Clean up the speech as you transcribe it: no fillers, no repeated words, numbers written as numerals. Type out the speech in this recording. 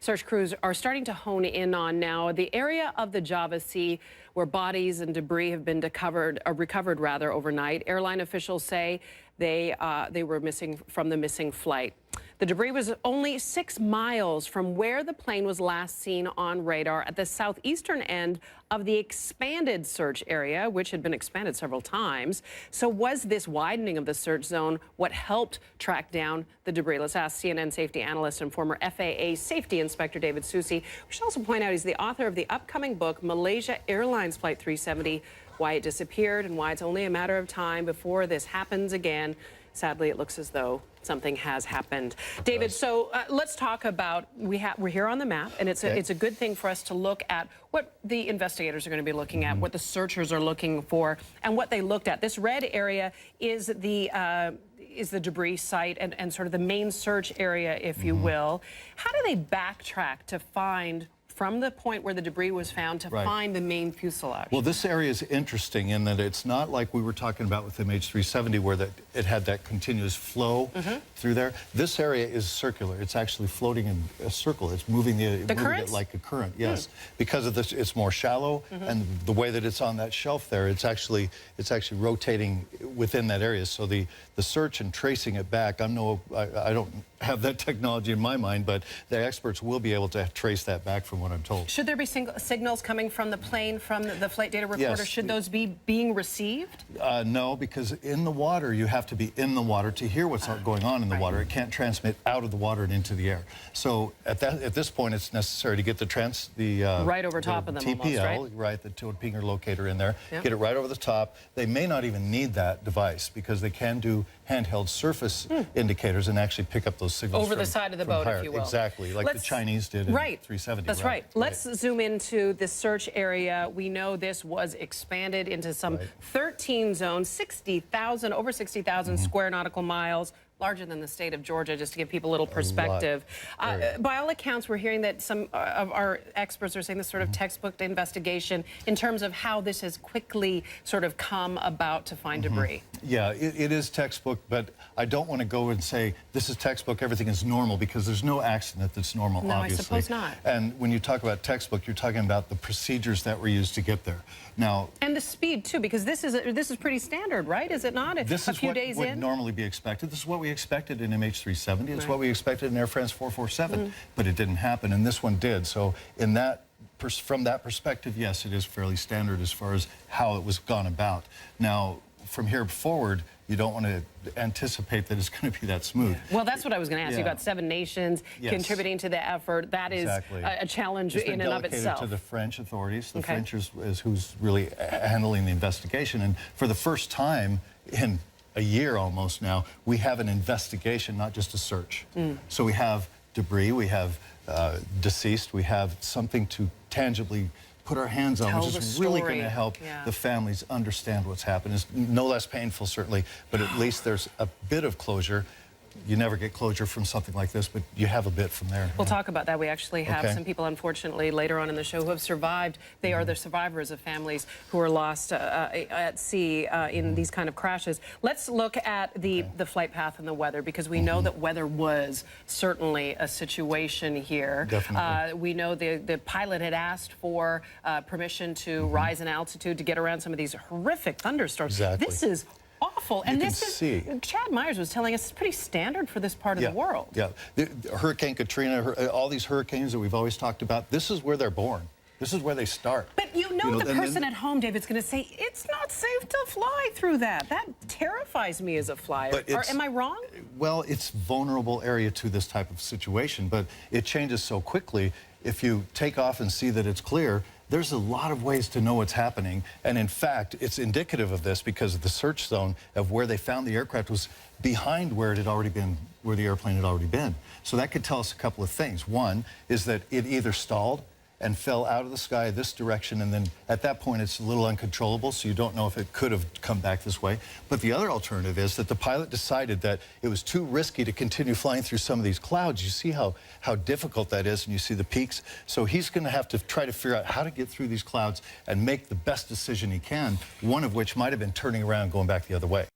Search crews are starting to hone in on now the area of the Java Sea where bodies and debris have been recovered overnight. Airline officials say they were missing from the missing flight. The debris was only 6 miles from where the plane was last seen on radar at the southeastern end of the expanded search area, which had been expanded several times. So was this widening of the search zone what helped track down the debris? Let's ask CNN Safety Analyst and former FAA Safety Inspector David Soucie. We should also point out he's the author of the upcoming book, Malaysia Airlines Flight 370, Why It Disappeared and Why It's Only a Matter of Time Before This Happens Again. Sadly, it looks as though something has happened. David, so let's talk about, we're here on the map, and it's a good thing for us to look at what the investigators are going to be looking at, what the searchers are looking for, and what they looked at. This red area is the debris site and sort of the main search area, if you will. How do they backtrack to find from the point where the debris was found to find the main fuselage? Well, this area is interesting in that it's not like we were talking about with MH370 where it had that continuous flow through there. This area is circular. It's actually floating in a circle. It's moving it like a current, yes. Because of this, it's more shallow, and the way that it's on that shelf there, it's actually rotating within that area. So the search and tracing it back, I don't have that technology in my mind, but the experts will be able to trace that back from what I'm told. Should there be signals coming from the plane, from the flight data recorder? Yes. Should those be being received? No, because in the water, you have to be in the water to hear what's going on in the water. It can't transmit out of the water and into the air. So at this point, it's necessary to get the right over top of them, TPL, almost, right, the towed pinger locator in there. Get it right over the top. They may not even need that device because they can do handheld surface indicators and actually pick up those signals over the side of the boat, if you will. Exactly, like the Chinese did in 370. That's right. Let's zoom into the search area. We know this was expanded into some 13 zones, 60,000, over 60,000 square nautical miles, larger than the state of Georgia, just to give people a little perspective. By all accounts, we're hearing that some of our experts are saying this sort of textbook investigation in terms of how this has quickly sort of come about to find debris. Yeah, it is textbook, but I don't want to go and say this is textbook, everything is normal, because there's no accident that's normal, no, obviously. I suppose not. And when you talk about textbook, you're talking about the procedures that were used to get there. Now, and the speed, too, because this is pretty standard, right? Is it not? This is what would normally be expected. This is what we expected in MH370. It's what we expected in Air France 447, but it didn't happen, and this one did. So in that, from that perspective, yes, it is fairly standard as far as how it was gone about. Now, from here forward, you don't want to anticipate that it's going to be that smooth. Well, that's what I was going to ask. You've got 7 nations contributing to the effort. That is a challenge in and of itself. To the French authorities. The French is who's really handling the investigation. And for the first time in a year almost now, we have an investigation, not just a search. So we have debris, we have deceased, we have something to tangibly put our hands on, which is really going to help the families understand what's happened. It's no less painful, certainly, but at least there's a bit of closure. You never get closure from something like this, but you have a bit from there. We'll talk about that. We actually have some people, unfortunately, later on in the show who have survived. They are the survivors of families who are lost at sea in these kind of crashes. Let's look at the flight path and the weather, because we know that weather was certainly a situation here. Definitely. We know the pilot had asked for permission to rise in altitude to get around some of these horrific thunderstorms. Exactly. This is awful. And this is, Chad Myers was telling us, it's pretty standard for this part of the world. Yeah, Hurricane Katrina, all these hurricanes that we've always talked about, this is where they're born. This is where they start. But you know the person at home, David's going to say, it's not safe to fly through that. That terrifies me as a flyer. Am I wrong? Well, it's vulnerable area to this type of situation, but it changes so quickly. If you take off and see that it's clear, there's a lot of ways to know what's happening. And in fact, it's indicative of this because the search zone of where they found the aircraft was behind where it had already been, where the airplane had already been. So that could tell us a couple of things. One is that it either stalled and fell out of the sky this direction, and then at that point it's a little uncontrollable, so you don't know if it could have come back this way. But the other alternative is that the pilot decided that it was too risky to continue flying through some of these clouds. You see how difficult that is, and you see the peaks. So he's going to have to try to figure out how to get through these clouds and make the best decision he can, one of which might have been turning around and going back the other way.